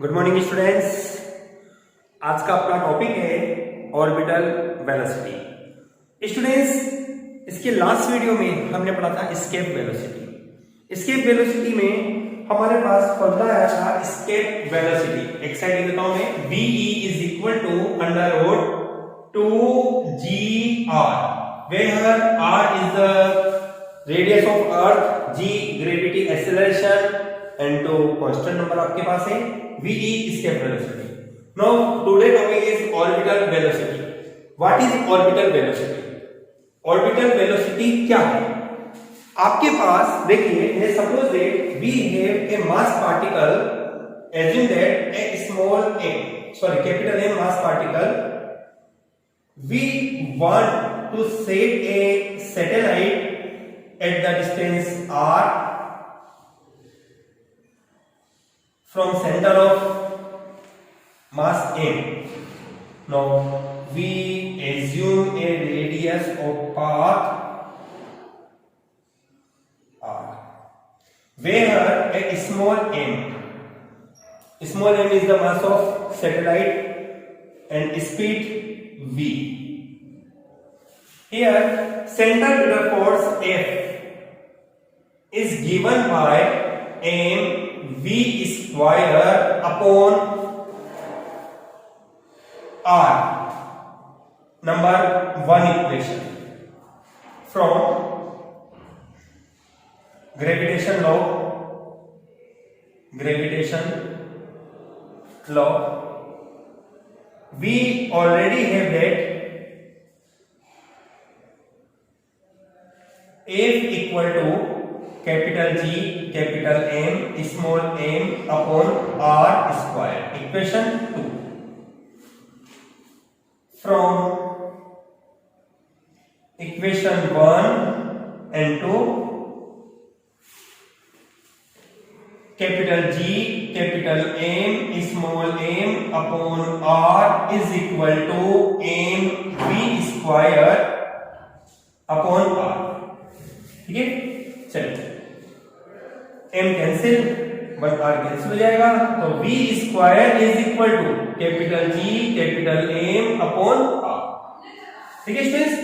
Good morning students. आज का अपना टॉपिक है ऑर्बिटल वेलोसिटी। स्टूडेंट्स, इसके लास्ट वीडियो में हमने पढ़ा था एस्केप वेलोसिटी। एस्केप वेलोसिटी में हमारे पास फॉर्मूला आया था एस्केप वेलोसिटी। एक साइड लिख देता हूं मैं, VE is equal to under root 2GR, where R is the radius of earth, G gravity acceleration and तो कांस्टेंट नंबर आपके पास है, VE escape velocity. Now today topic is orbital velocity. What is orbital velocity? Orbital velocity क्या है? आपके पास देखिए, suppose that we have a mass particle, assume that a small capital M mass particle, we want to set a satellite at the distance r from center of mass M. Now we assume a radius of path r, where a small m is the mass of satellite and speed v. Here central force F is given by m v square upon r. Number 1 equation from gravitation law. We already have that F equal to capital G capital M small m upon r square. Equation 2. From equation 1 and 2, capital G capital M small m upon r is equal to m v square upon r. ठीक है, चलिए m cancel, 1r cancel हो जाएगा, तो v square is equal to capital G capital M upon r. ठीक है students,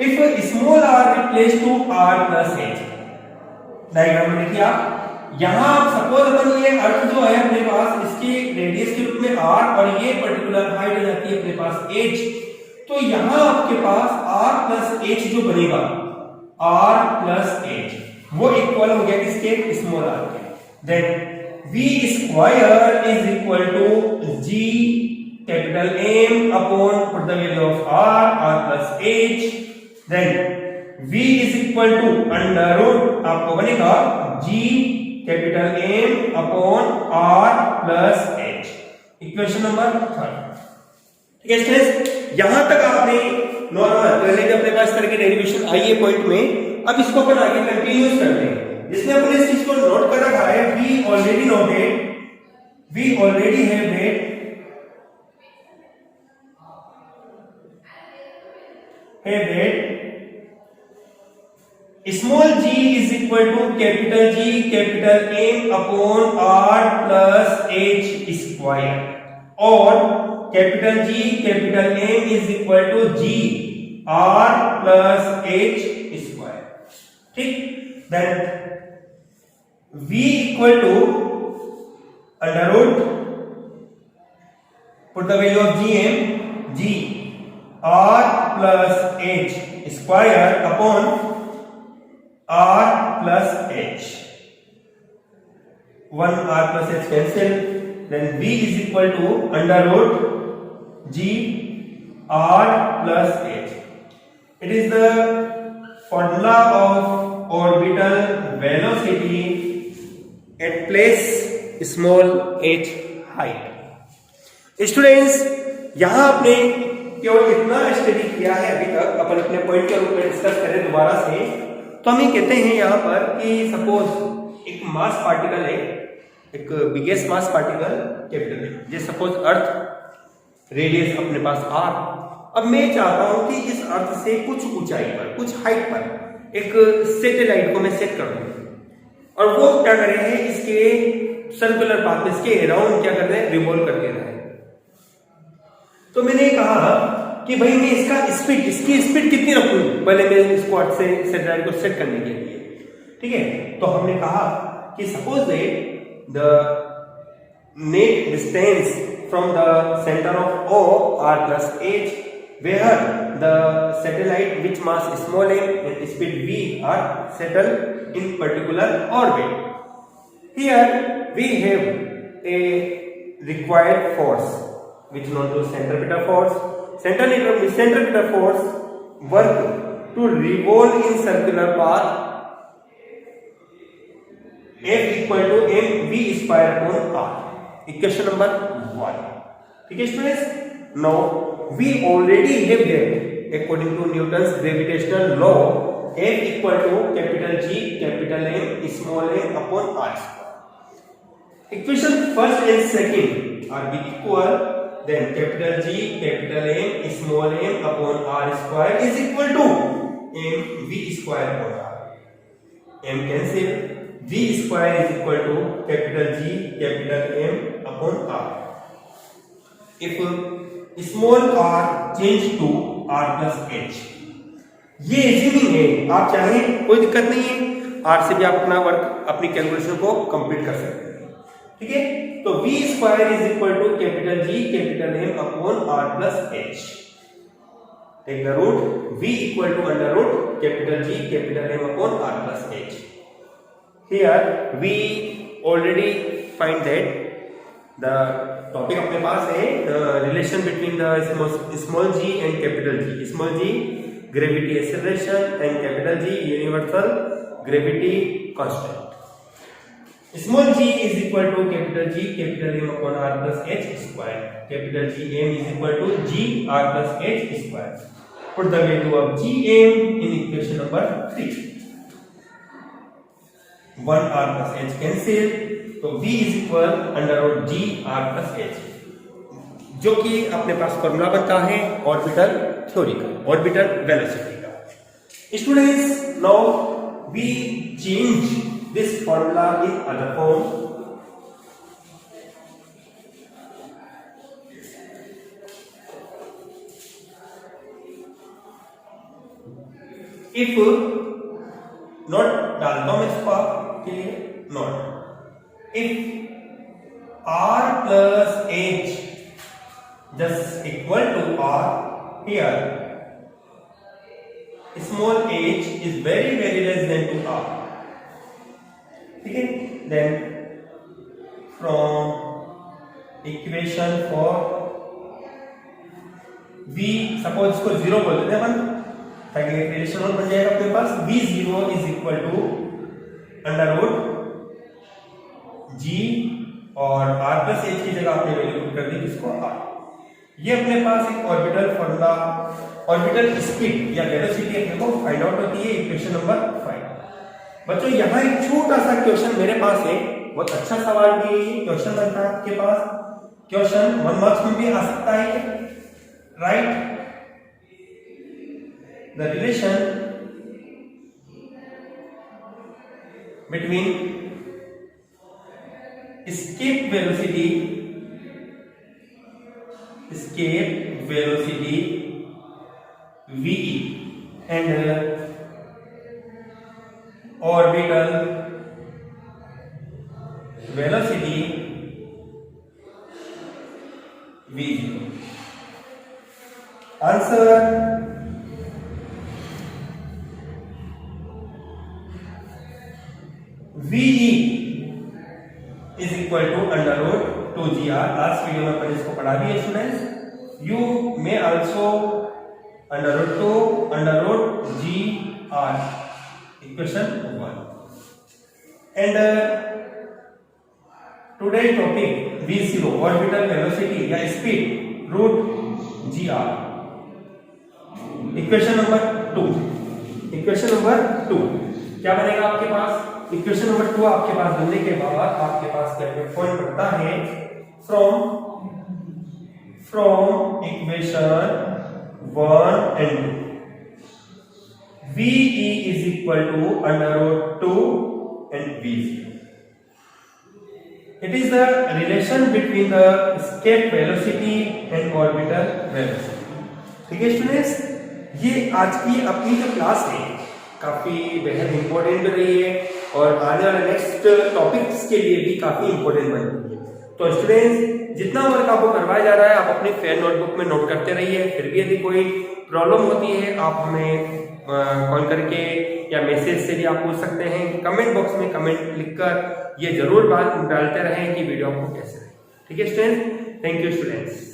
if small r replace to r plus h, diagram में देखिए आप, यहां सपोज अपन ये अर्थ जो है अपने पास, इसकी रेडियस के रूप में r और ये पर्टिकुलर हाइट हो जाती है अपने पास h, तो यहां आपके पास r प्लस h जो बनेगा, r प्लस h, वो इक्वल हो गया किसके, स्मॉल r के. Then v square is equal to g capital M upon put the value of r plus h. Then v is equal to under root आपको बनेगा g capital M upon r plus h. Equation number 3. ठीक है students, यहां तक आपने normal पहले जब अपने पास तरह की डेरिवेशन आई है पॉइंट में, अब इसको अपन आगे कंटिन्यूस करते हैं, जिसमें अपन इस चीज को नोट कर रखा है. We already have that small g is equal to capital G capital M upon r plus h square, और capital G capital M is equal to G R plus H square. ठीक, then V equal to under root, put the value of GM, G R plus H square upon R plus H. 1 R plus H cancel, then V is equal to under root G R plus H. It is the formula of orbital velocity at place small h height. Students, यहां आपने केवल इतना study किया है अभी तक, अपन अपने point के रूप में डिस्कस करें दोबारा से, तो हम ये कहते हैं यहां पर कि सपोज एक मास पार्टिकल है, एक बिगेस्ट मास पार्टिकल कैपिटल है, जैसे सपोज अर्थ, रेडियस अपने पास r. अब मैं चाहता हूं कि इस अर्थ से कुछ ऊंचाई पर, कुछ हाइट पर एक सैटेलाइट को मैं सेट कर दूं, और वो क्या कर रहे हैं, इसके सर्कुलर पाथ में इसके अराउंड क्या कर रहे हैं, रिवॉल्व कर दे रहे हैं। तो मैंने कहा कि भाई मैं इसकी स्पीड कितनी रखूं, पहले मैं इसको अर्थ से सैटेलाइट को सेट करने के लिए, ठीक है। तो हमने कहा कि suppose that the net distance from the centre of O r plus h, where the satellite which mass small m and speed v are settled in particular orbit. Here we have a required force which is known to centripetal force. Centripetal force work to revolve in circular path F equal to mv square upon r. Equation number 1. ठीक है students, now we already have that according to Newton's gravitational law F equal to capital G capital M small m upon r square. Equation first and second are be equal, then capital G capital M small m upon r square is equal to mv square upon r. M cancel, v square is equal to capital G capital M upon r. If small r change to r plus h, ये assuming है, आप चाहें कोई दिक्कत नहीं है, r से भी आप अपना वर्क अपनी कैलकुलेशन को कंप्लीट कर सकते हैं, ठीक है। तो v square is equal to capital G capital M upon r plus h. Take the root v equal to under root capital G capital M upon r plus h. Here we already find that the topic अपने पास है relation between the small g and capital G. Small g gravity acceleration and capital G universal gravity constant. Small g is equal to capital G capital M upon r plus h square. Capital G M is equal to g r plus h square. Put the value of g M in equation number 3. 1 r plus h cancel, तो v is equal under root g r plus h, जो कि अपने पास formula बनता है orbital theory का, orbital velocity का. Students, now we change this formula in other form. If not डालता हूं इसको आपके लिए, not if r plus h just equal to r, here small h is very less than to r, ठीक है. then from equation for v, suppose इसको 0 बोल देते हैं अपन ताकि रिलेशन और बन जाएगा अपने पास. v0 is equal to under root g और r प्लस h की जगह आपने वैल्यू पुट कर दी किसको, r. ये अपने पास एक ऑर्बिटल फॉर्मूला, ऑर्बिटल स्पीड या वेलोसिटी अपने को फाइंड आउट होती है इक्वेशन नंबर 5. बच्चों यहाँ एक छोटा सा क्वेश्चन मेरे पास है, बहुत अच्छा सवाल भी क्वेश्चन बनता है आपके पास. क्वेश्चन 1 मार्क्स में भी आ सकता है. Right, the relation between escape velocity v and orbital velocity v0. Answer VE is equal to under root 2gr. Last video में अपन इसको पढ़ा भी है students. You may also under root 2 under root gr, equation 1. And today topic v0 orbital velocity या speed root gr. Equation number 2. Equation number 2 क्या बनेगा आपके पास? इक्वेशन नंबर 2 आपके पास बनने के बाद आपके पास पॉइंट बनता है from equation 1 and 2 VE is equal to under root 2 and v0. It is the relation between the escape velocity and orbital velocity. ठीक है स्टूडेंट्स, ये आज की अपनी जो क्लास है काफी बेहद इंपॉर्टेंट रही है और आने वाले नेक्स्ट टॉपिक्स के लिए भी काफी इंपॉर्टेंट बन रही है। तो स्टूडेंट्स, जितना वर्क आपको करवाया जा रहा है आप अपनी फेयर नोटबुक में नोट करते रहिए। फिर भी यदि कोई प्रॉब्लम होती है आप हमें कॉल करके या मैसेज से भी आप पूछ सकते हैं। कमेंट बॉक्स में कमेंट लिखकर ये जरूर बात डालते रहें कि वीडियो आपको कैसे लगे। ठीक है स्टूडेंट्स, थैंक यू स्टूडेंट्स।